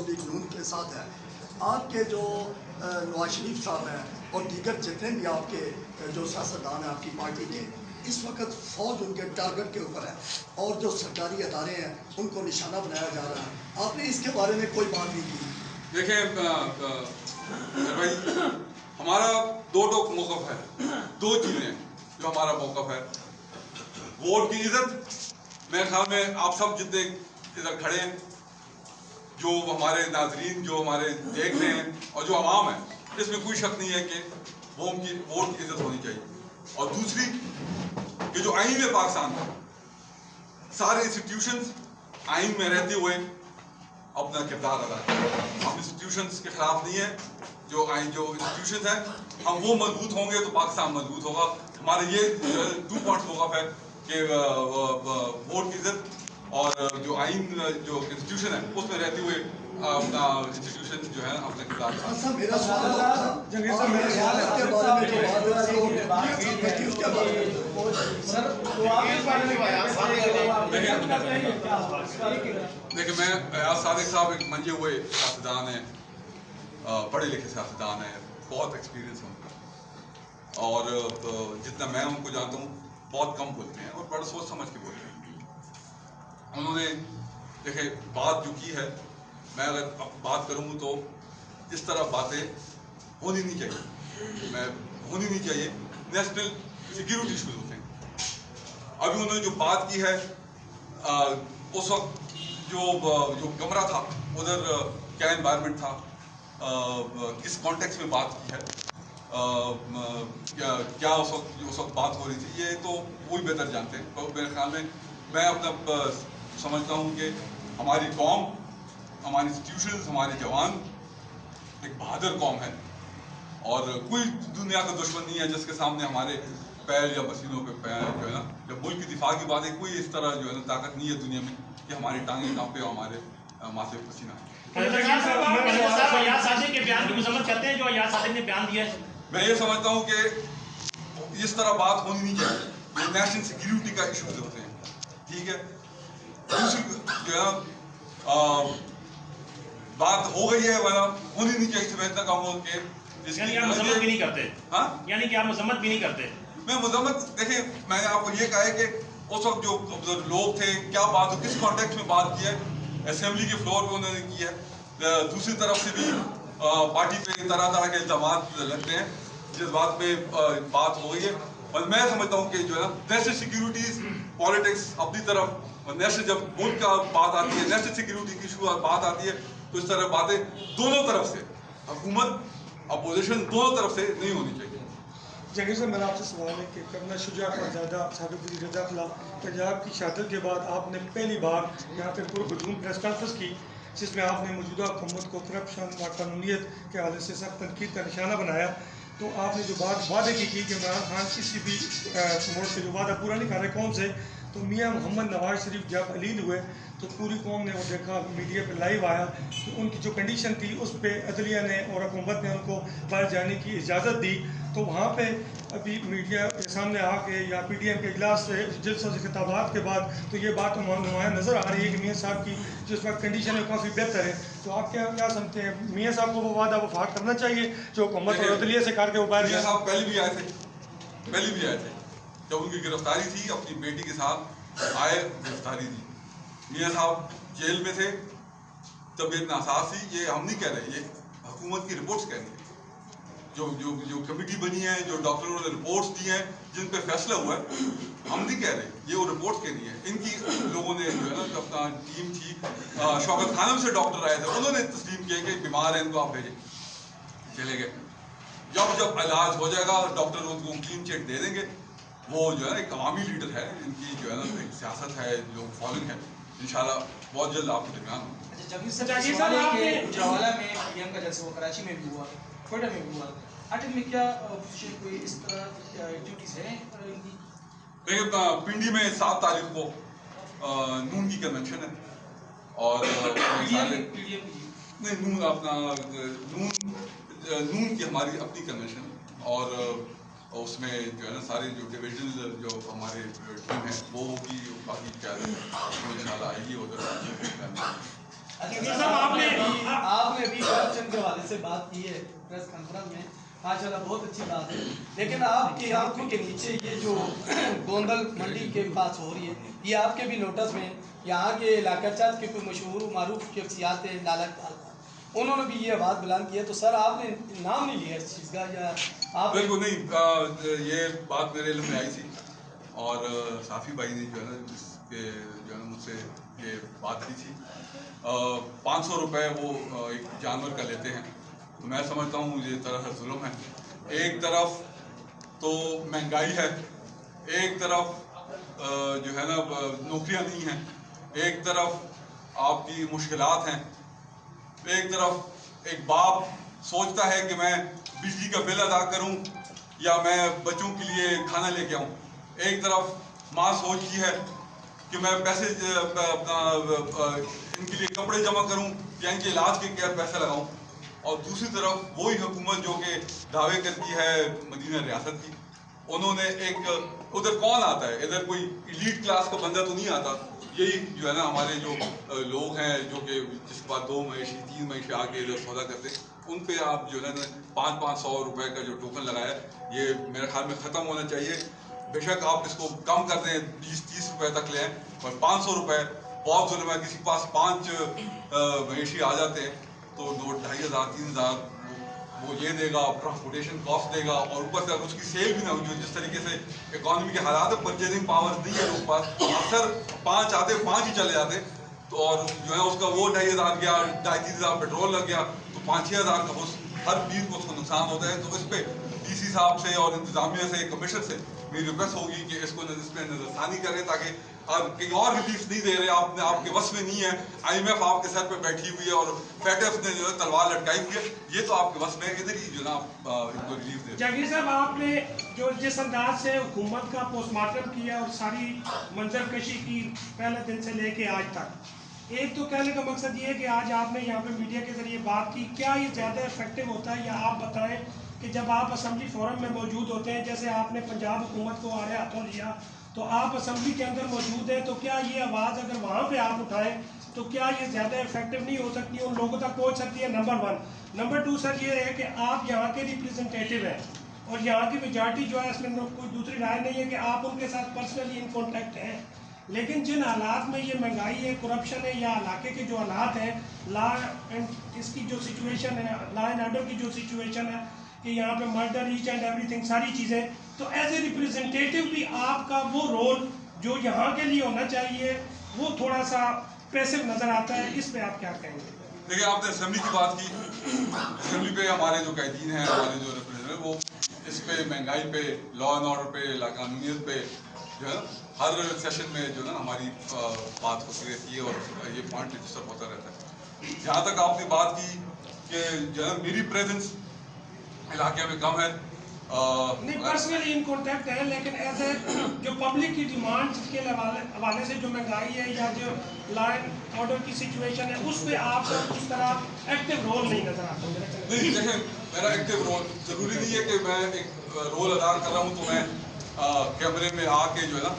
نون league نون کے ساتھ ہے. آپ کے جو نواز شریف صاحب ہیں اور دیگر جتنے بھی آپ کے جو سیاستدان ہیں آپ کی پارٹی کے, اس وقت فوج ان کے ٹارگٹ کے اوپر ہے اور جو سرکاری ادارے ہیں ان کو نشانہ بنایا جا رہا ہے. آپ نے اس کے بارے میں کوئی بات نہیں کی؟ دیکھیں بھائی, ہمارا دو موقف ہے, دو چیزیں جو ہمارا موقف ہے. ووٹ کی عزت, میرے خیال میں آپ سب جتنے ادھر کھڑے ہیں, جو ہمارے ناظرین جو ہمارے دیکھ رہے ہیں اور جو عوام ہے, اس میں کوئی شک نہیں ہے کہ ووٹ کی عزت ہونی چاہیے. اور دوسری کہ جو آئین ہے پاکستان کا, سارے انسٹیٹیوشنز آئین میں رہتے ہوئے اپنا کردار ادا کریں. ہم انسٹیٹیوشنز کے خلاف نہیں ہیں. جو انسٹیٹیوشنز ہیں, ہم وہ مضبوط ہوں گے تو پاکستان مضبوط ہوگا. ہمارے یہ 2 پوائنٹس موقف ہے کہ ووٹ کی عزت اور جو آئین جو انسٹیٹیوشن ہے اس میں رہتے ہوئے اپنا انسٹیٹیوشن جو ہے اپنا کردار. میرا سوال کے بارے میں جو دیکھیں, میں ایاز صادق صاحب ایک منجے ہوئے سیاستدان ہیں, پڑھے لکھے سیاستدان ہیں, بہت ایکسپیرینس ہے ان کا, اور جتنا میں ان کو جانتا ہوں بہت کم بولتے ہیں اور بڑا سوچ سمجھ کے بولتے ہیں. انہوں نے دیکھیں بات جو کی ہے, میں اگر اب بات کروں تو اس طرح باتیں ہونی نہیں چاہیے, ہونی نہیں چاہیے. نیشنل سیکیورٹی ایشوز ہوتے ہیں. ابھی انہوں نے جو بات کی ہے, اس وقت جو کمرہ تھا ادھر کیا انوائرمنٹ تھا, کس کانٹیکس میں بات کی ہے, کیا اس وقت بات ہو رہی تھی, یہ تو وہی بہتر جانتے ہیں. تو میرے خیال میں اپنا سمجھتا ہوں کہ ہماری قوم, ہماری انسٹیٹیوشنز, ہمارے جوان ایک بہادر قوم ہے اور کوئی دنیا کا دشمن نہیں ہے جس کے سامنے ہمارے پیر یا پسینوں پہ پیر جو ہے نا, جب ملک کی دفاع کی بات ہے, کوئی اس طرح جو ہے نا طاقت نہیں ہے دنیا میں کہ ہماری ٹانگیں کانپے اور ہمارے ماتھے پسینہ. ایاز صادق کے بیان کی مذمت کرتے ہیں جو ایاز صادق نے بیان دیا ہے. میں یہ سمجھتا ہوں کہ اس طرح بات ہونی نہیں چاہیے. یہ نیشنل سیکیورٹی کا ایشوز ہوتے ہیں, ٹھیک ہے. دوسری جو ہے نا بات ہو گئی ہے, ورنہ ہونی نہیں چاہیے. میں اتنا کہوں گا کہ یعنی آپ مذمت بھی نہیں کرتے. ہاں, یعنی کہ آپ مذمت بھی نہیں کرتے. میں مذمت, دیکھیں میں نے آپ کو یہ کہا ہے کہ اس وقت جو لوگ تھے, کیا بات ہو, کس کانٹیکس میں بات کی ہے, اسمبلی کے فلور پہ انہوں نے کی ہے. دوسری طرف سے بھی پارٹی پہ طرح طرح کے الزامات لگتے ہیں. جس بات پہ بات ہو گئی ہے, اور میں سمجھتا ہوں کہ جو ہے نا نیشنل سیکیورٹیز پالیٹکس اپنی طرف, نیشنل جب ملک کا بات آتی ہے, نیشنل سیکیورٹی کی ایشو بات آتی ہے, تو اس طرح باتیں دونوں طرف سے, حکومت اپوزیشن دونوں طرف سے نہیں ہونی چاہیے. جہانگیر صاحب, میرا آپ سے سوال ہے کہ کرنل شجاع خانزادہ سابق وزیر داخلہ پنجاب کی شہادت کے بعد آپ نے پہلی بار یہاں پہ پرہجوم پریس کانفرنس کی, جس میں آپ نے موجودہ حکومت کو کرپشن اور قانونیت کے حوالے سے سخت تنقید کا نشانہ بنایا. تو آپ نے جو بات وعدے کی کہ عمران خان کسی بھی موڑ سے جو وعدہ پورا نہیں کر رہے قوم سے, تو میاں محمد نواز شریف جب علیل ہوئے تو پوری قوم نے وہ دیکھا, میڈیا پہ لائیو آیا کہ ان کی جو کنڈیشن تھی اس پہ عدلیہ نے اور حکومت نے ان کو باہر جانے کی اجازت دی. تو وہاں پہ ابھی میڈیا کے سامنے آ کے یا پی ٹی ایم کے اجلاس سے جلسوں سے خطابات کے بعد تو یہ بات نمایاں نظر آ رہی ہے کہ میاں صاحب کی جو اس وقت کنڈیشن ہے کافی بہتر ہے. تو آپ کیا سمجھتے ہیں, میاں صاحب کو وہ وعدہ وفا کرنا چاہیے جو حکومت اور عدلیہ سے کر کے وہ باہر میاں صاحب پہلے بھی آئے تھے, جب ان کی گرفتاری تھی اپنی بیٹی کے ساتھ آئے, گرفتاری تھی, میاں صاحب جیل میں تھے, طبیعت ناساز تھی. یہ ہم نہیں کہہ رہے, یہ حکومت کی رپورٹس کہہ رہی ہیں. جو کمیٹی بنی ہے, جو ڈاکٹروں نے رپورٹس دی ہیں, جن پہ فیصلہ ہوا ہے, ہم نہیں کہہ رہے, یہ وہ رپورٹس کہہ رہی ہیں. ان کی لوگوں نے جو ہے نا اپنا ٹیم تھی, شوکت خانم سے ڈاکٹر آئے تھے, انہوں نے تسلیم کیا کہ بیمار ہیں, ان کو آپ بھیجیں, چلے گئے. جب علاج ہو جائے گا ڈاکٹر ان کو کلین چٹ دے دیں گے. وہ جو ہے نا ایک عوامی لیڈر ہے, ان کی جو ہے نا ایک سیاست ہے, لوگ فالوئنگ ہے. انشاءاللہ بہت جلد آپ کو درمیان ہوں. جہانگیر صاحب جوالا میں پی ایم کا جلسہ ہوا, کراچی میں بھی ہوا, کوئٹہ میں بھی ہوا, آٹک میں کیا اپوزیشن کوئی اس طرح ایکٹیویٹیز ہیں ان کی؟ دیکھیں پنڈی میں 7 تاریخ کو نون کی کنونشن ہے, اور نہیں نون اپنا نون کی ہماری اپنی کنونشن ہے, اور اس میں جو ہے نا سارے جو ڈویژنل جو ہمارے ٹیم ہیں وہ ہوگی, باقی قیادت انشاءاللہ آئے گی ادھر. حوالے سے بات کی ہے پریس کانفرنس میں، ماشاءاللہ بہت اچھی بات ہے، لیکن آپ کی آنکھوں کے نیچے یہ جو گوندل منڈی کے پاس ہو رہی ہے، یہ آپ کے بھی نوٹس میں یہاں کے علاقہ چاند کے کوئی مشہور و معروف شخصیات ہیں لالہ اقبال، انہوں نے بھی یہ آواز بلند کی ہے، تو سر آپ نے نام نہیں لیا اس چیز کا یا آپ؟ بالکل نہیں، یہ بات میرے علم میں آئی تھی اور صافی بھائی نے جو ہے نا اس کے جو ہے نا مجھ سے یہ بات کی تھی. 500 روپے وہ ایک جانور کا لیتے ہیں، تو میں سمجھتا ہوں یہ طرح ظلم ہے. ایک طرف تو مہنگائی ہے، ایک طرف جو ہے نا نوکریاں نہیں ہیں، ایک طرف آپ کی مشکلات ہیں، ایک طرف ایک باپ سوچتا ہے کہ میں بجلی کا بل ادا کروں یا میں بچوں کے لیے کھانا لے کے آؤں، ایک طرف ماں سوچتی ہے کہ میں پیسے اپنا ان کے لیے کپڑے جمع کروں یا ان کے علاج کے کیا پیسے لگاؤں، اور دوسری طرف وہی حکومت جو کہ دعوے کرتی ہے مدینہ ریاست کی، انہوں نے ایک ادھر کون آتا ہے، ادھر کوئی ایلیٹ کلاس کا بندہ تو نہیں آتا، یہی جو ہے نا ہمارے جو لوگ ہیں جو کہ جس کے بعد 2 معیشی 3 معیشی آ کے ادھر سودا کرتے ہیں، ان پہ آپ جو ہے نا 500 روپے کا جو ٹوکن لگایا، یہ میرے خیال میں ختم ہونا چاہیے. بے شک آپ اس کو کم کر دیں، 20-30 روپے تک لیں، اور 500 روپے بہت ظلم ہے. کسی کے پاس 5 معیشی آ جاتے ہیں تو 2,500-3,000 وہ یہ دے گا، ٹرانسپورٹیشن کاسٹ دے گا، اور اوپر سے اس کی سیل بھی نہ ہو. جس طریقے سے اکانومی کے حالات ہے، پرچیزنگ پاور نہیں ہے لوگوں کے پاس، اکثر 5 آتے 5 ہی چلے جاتے، تو اور جو ہے اس کا وہ 2,500 گیا، 2,500 پیٹرول لگ گیا، تو 5-6 ہزار کا ہر پیر کو اس کو نقصان ہوتا ہے. تو اس پہ ڈی سی صاحب سے اور انتظامیہ سے کمشنر سے میری ریکویسٹ ہوگی کہ اس کو اس پہ نظر ثانی کریں، تاکہ کہیں اور ریلیف نہیں دے رہے آپ کے وس میں نہیں ہے. IMF آپ کے سر پہ بیٹھی ہوئی ہے اور FATF نے جو ہے تلوار لٹکائی ہوئی ہے، یہ تو آپ کے وس میں ہے، ادھر ہی جو ہے نا آپ ان کو ریلیف دیں. جہانگیر صاحب، آپ نے جو جس انداز سے حکومت کا پوسٹ مارٹم کیا اور ساری منظر کشی کی پہلے دن سے لے کے آج تک، ایک تو کہنے کا مقصد یہ ہے کہ آج آپ نے یہاں پہ میڈیا کے ذریعے بات کی، کیا یہ زیادہ افیکٹو ہوتا ہے، یا آپ بتائیں کہ جب آپ اسمبلی فورم میں موجود ہوتے ہیں، جیسے آپ نے پنجاب حکومت کو آڑے ہاتھوں لیا تو آپ اسمبلی کے اندر موجود ہیں، تو کیا یہ آواز اگر وہاں پہ آپ اٹھائیں تو کیا یہ زیادہ افیکٹو نہیں ہو سکتی، ان لوگوں تک پہنچ سکتی ہے؟ نمبر 1. نمبر 2 سر یہ ہے کہ آپ یہاں کے ریپریزنٹیٹیو ہیں اور یہاں کی میجارٹی جو ہے، اس میں کوئی دوسری رائے نہیں ہے کہ آپ ان کے ساتھ پرسنلی ان کانٹیکٹ ہیں، لیکن جن حالات میں یہ مہنگائی ہے، کرپشن ہے، یا علاقے کے جو حالات ہیں، لا اینڈ اس کی جو سچویشن ہے، لا اینڈ آرڈر کی جو سچویشن ہے کہ یہاں پہ مرڈر ایچ اینڈ ایوری تھنگ ساری چیزیں، تو ایز اے ریپریزنٹیٹیو بھی آپ کا وہ رول جو یہاں کے لیے ہونا چاہیے وہ تھوڑا سا پیسو نظر آتا ہے. اس پہ آپ کیا کہیں گے؟ دیکھیں، آپ نے اسمبلی کی بات کی، اسمبلی پہ ہمارے جو قائدین ہیں، ہمارے جو ریپریزنٹیٹیو، وہ اس پہ مہنگائی پہ، لا اینڈ آرڈر پہ، قانونیت پہ جو ہے نا ہر سیشن میں جو ہے نا ہماری بات ہوتی رہتی ہے اور یہ پوائنٹ رجسٹر ہوتا رہتا ہے. جہاں تک آپ نے بات کی کہ جو ہے میری پریزنس علاقے میں کم ہے، نہیں پرسنلی ان کانٹیکٹ ہے، لیکن ایز اے جو پبلک کی ڈیمانڈ کے حوالے سے جو مہنگائی ہے یا جو لا اینڈ آرڈر کی سچویشن ہے، اس پہ آپ کا اس طرح ایکٹیو رول نہیں نظر آتا. نہیں دیکھیں، میرا ایکٹیو رول ضروری نہیں ہے کہ میں ایک رول ادا کر رہا ہوں تو میں کیمرے میں آ کے جو ہے نا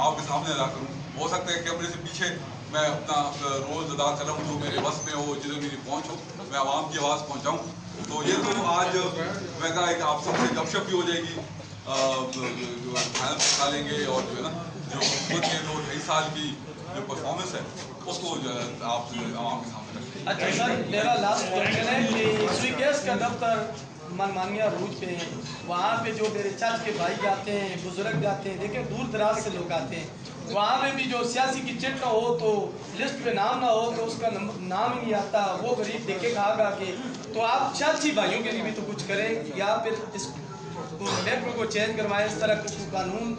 آپ کے سامنے ادا کروں. ہو سکتا ہے کیمرے سے پیچھے میں اپنا رول ادا کر رہا ہوں جو میرے بس میں ہو، جدھر میری پہنچ ہو، میں عوام کی آواز پہنچاؤں. تو یہ تو آج میں کہا ایک آپ سب سے گپ شپ بھی ہو جائے گی، جو کھانا کھا لیں گے، اور جو ہے نا جو حکومت کے 2-2.5 سال کی جو پرفارمنس ہے اس کو جو ہے آپ عوام کے سامنے رکھیں. اچھا سر، میرا لاسٹ کوشچن ہے کہ سوئی گیس کا دفتر منمانیہ روج پہ، وہاں پہ جو میرے چاچ کے بھائی جاتے ہیں، بزرگ جاتے ہیں، دیکھیں دور دراز سے لوگ آتے ہیں، وہاں پہ بھی جو سیاسی کی چٹ نہ ہو تو لسٹ پہ نام نہ ہو تو اس کا نام ہی نہیں آتا، وہ غریب دیکھے کھا کھا کے. تو آپ چاچی بھائیوں کے لیے بھی تو کچھ کریں، یا پھر اس میٹرو کو چینج کروائیں، اس طرح کچھ قانون.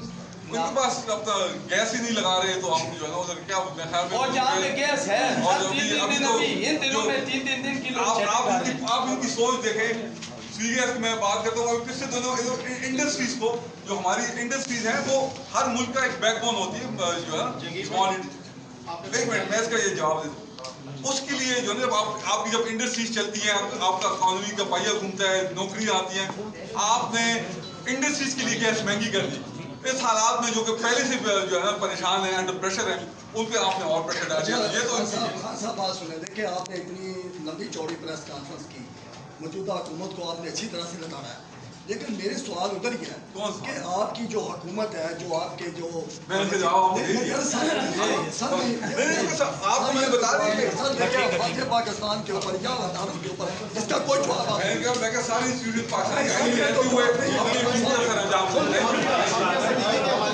ان کے پاس اب گیس ہی نہیں لگا رہے تو ہم جو ہے نا ادھر کیا میں خیال میں، اور جہاں پہ گیس ہے اور ان دنوں میں 3 کلو آپ ان کی سوچ دیکھیں. سیریس میں بات کرتا ہوں پچھلے دنوں انڈسٹریز کو، جو ہماری انڈسٹریز ہیں وہ ہر ملک کا ایک بیک بون ہوتی ہے جو ہے اسمال. ایک منٹ میں اس کا یہ جواب دیتا ہوں. اس کے لیے جو ہے نا آپ کی جب انڈسٹریز چلتی ہیں، آپ کا اکانومی کا پہیہ گھومتا ہے، نوکریاں آتی ہیں، آپ نے انڈسٹریز کے لیے گیس مہنگی کر دی. اس حالات میں جو کہ پہلے سے جو ہے نا پریشان ہیں، انڈر پریشر ہیں، ان پہ آپ نے اور پریشر ڈال دیا. یہ تو خان صاحب بات سنیں. دیکھیں، آپ نے اتنی لمبی چوڑی پریس کانفرنس کی، موجودہ حکومت کو آپ نے اچھی طرح سے لڑانا ہے، لیکن میرے سوال ادھر ہی ہے کون سا؟ کہ آپ کی جو حکومت ہے، جو آپ کے جو میں نے جواب دے دیا۔ آپ کو میں بتا دیں فاتح پاکستان کے اوپر یا عدالت کے اوپر اس کا کوئی جواب آپ میں کہا ساری انسٹیٹیوٹ پاکستان میں رہتے ہوئے اپنی ڈیوٹی کا سر انجام دیں۔